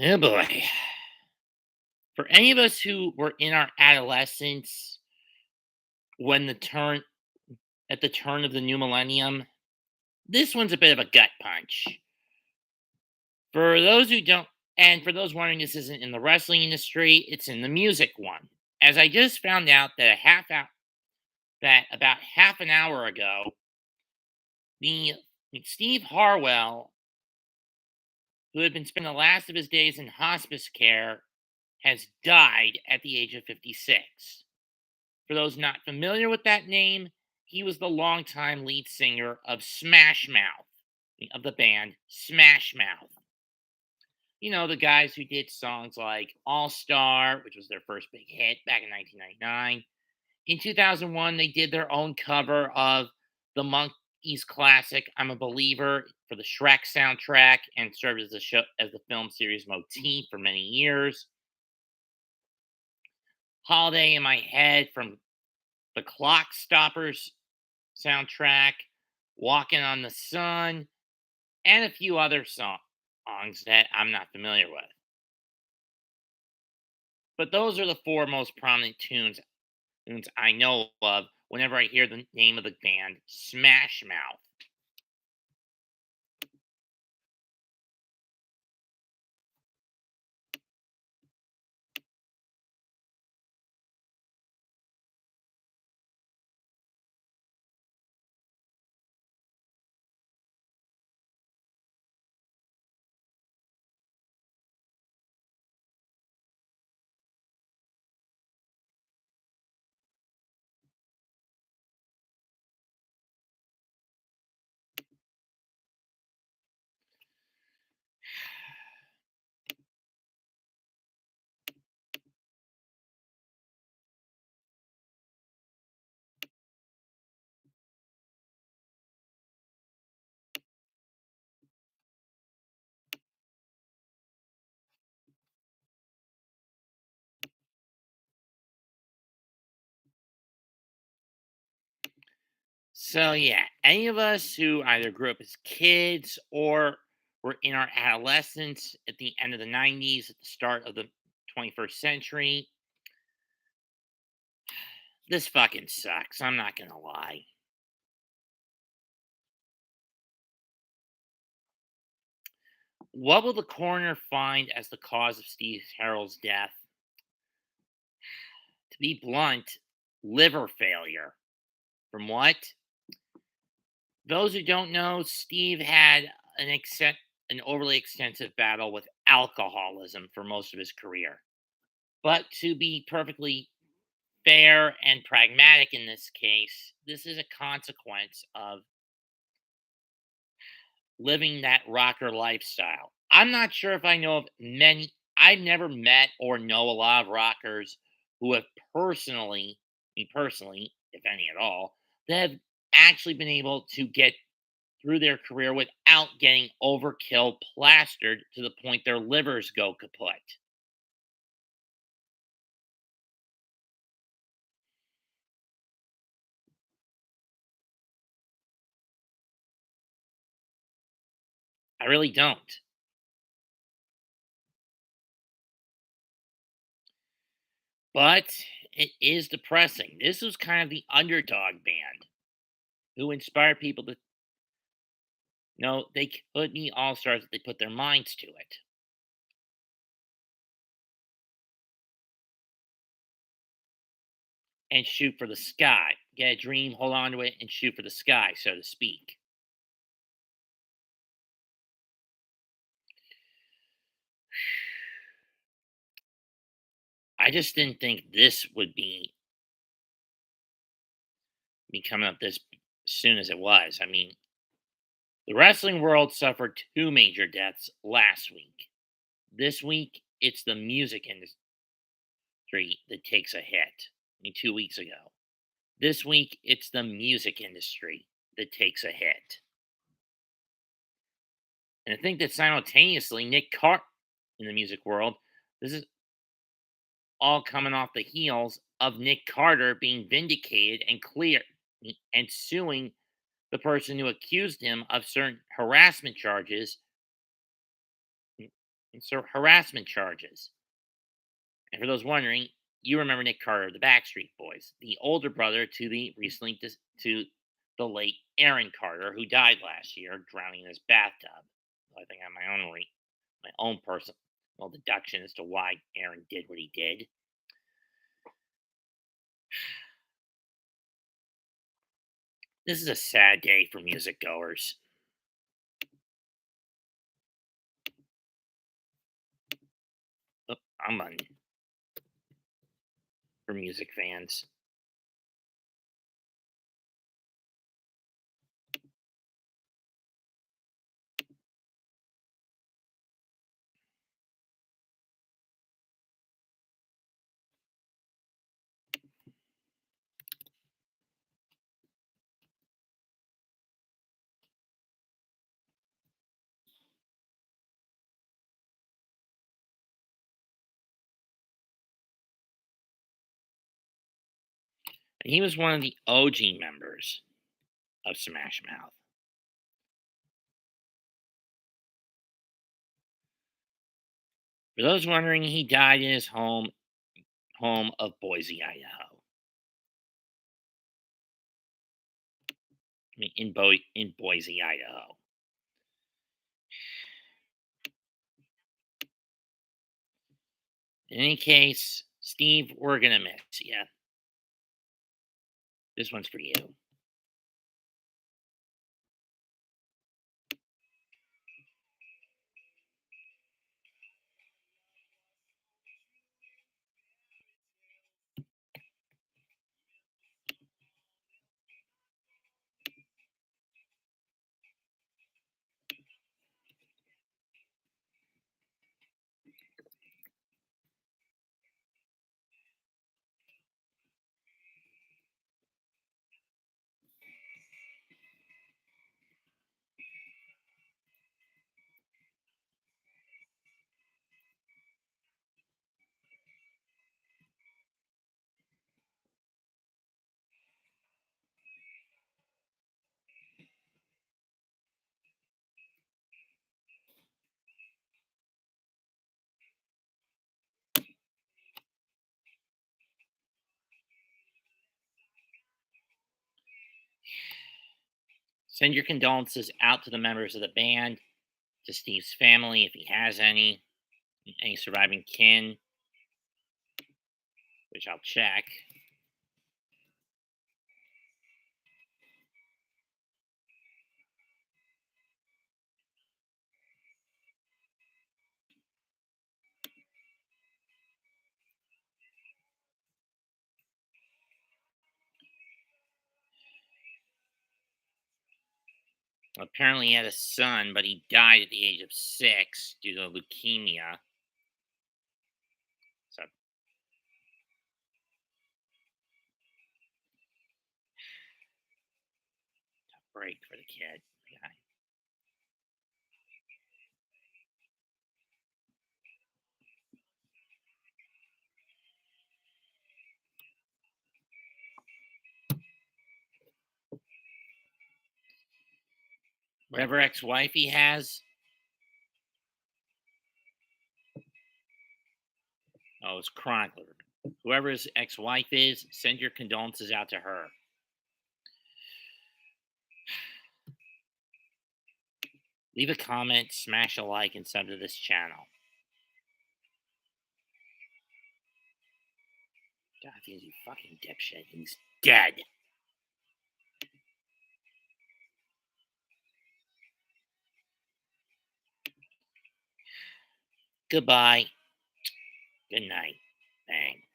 Oh boy. For any of us who were in our adolescence when the turn of the new millennium, this one's a bit of a gut punch. For those who don't and for those wondering, this isn't in the wrestling industry, it's in the music one. As I just found out that about half an hour ago, the Steve Harwell, who had been spending the last of his days in hospice care, has died at the age of 56. For those not familiar with that name, he was the longtime lead singer of Smash Mouth, of the band Smash Mouth. You know, the guys who did songs like All Star, which was their first big hit back in 1999. In 2001, they did their own cover of the Monkees classic I'm a Believer for the Shrek soundtrack and served as the film series motif for many years. Holiday in My Head from the Clock Stoppers soundtrack, Walking on the Sun, and a few other songs that I'm not familiar with. But those are the four most prominent tunes I know of whenever I hear the name of the band Smash Mouth. So, yeah, any of us who either grew up as kids or were in our adolescence at the end of the 90s, at the start of the 21st century, this fucking sucks. I'm not going to lie. What will the coroner find as the cause of Steve Harrell's death? To be blunt, liver failure. From what? Those who don't know, Steve had an overly extensive battle with alcoholism for most of his career. But to be perfectly fair and pragmatic in this case, this is a consequence of living that rocker lifestyle. I'm not sure if I know of many, I've never met or know a lot of rockers who have me personally, if any at all, that have actually been able to get through their career without getting overkill plastered to the point their livers go kaput. I really don't. But it is depressing. This was kind of the underdog band who inspired people to know they could be all stars if they put their minds to it and shoot for the sky. Get a dream, hold on to it, and shoot for the sky, so to speak. I just didn't think this would be coming up this soon as it was. I mean, the wrestling world suffered two major deaths last week. This week, it's the music industry that takes a hit. I mean, 2 weeks ago. This week, it's the music industry that takes a hit. And I think that simultaneously, in the music world, this is all coming off the heels of Nick Carter being vindicated and clear and suing the person who accused him of certain harassment charges and so harassment charges. And for those wondering, you remember Nick Carter of the Backstreet Boys, the older brother to the to the late Aaron Carter, who died last year drowning in his bathtub. I think I have my own personal deduction as to why Aaron did what he did. This is a sad day for music goers. Oh, I'm on for music fans. And he was one of the OG members of Smash Mouth. For those wondering, he died in his home of Boise, Idaho. I mean, in Boise, Idaho. In any case, Steve, we're gonna miss you. This one's for you. Send your condolences out to the members of the band, to Steve's family if he has any surviving kin, which I'll check. Apparently, he had a son, but he died at the age of 6 due to leukemia. So, break for the kid. Yeah. Whatever ex-wife he has. Oh, it's chronicler. Whoever his ex-wife is, send your condolences out to her. Leave a comment, smash a like, and sub to this channel. God, he's a fucking dipshit. He's dead. Goodbye. Good night. Bang.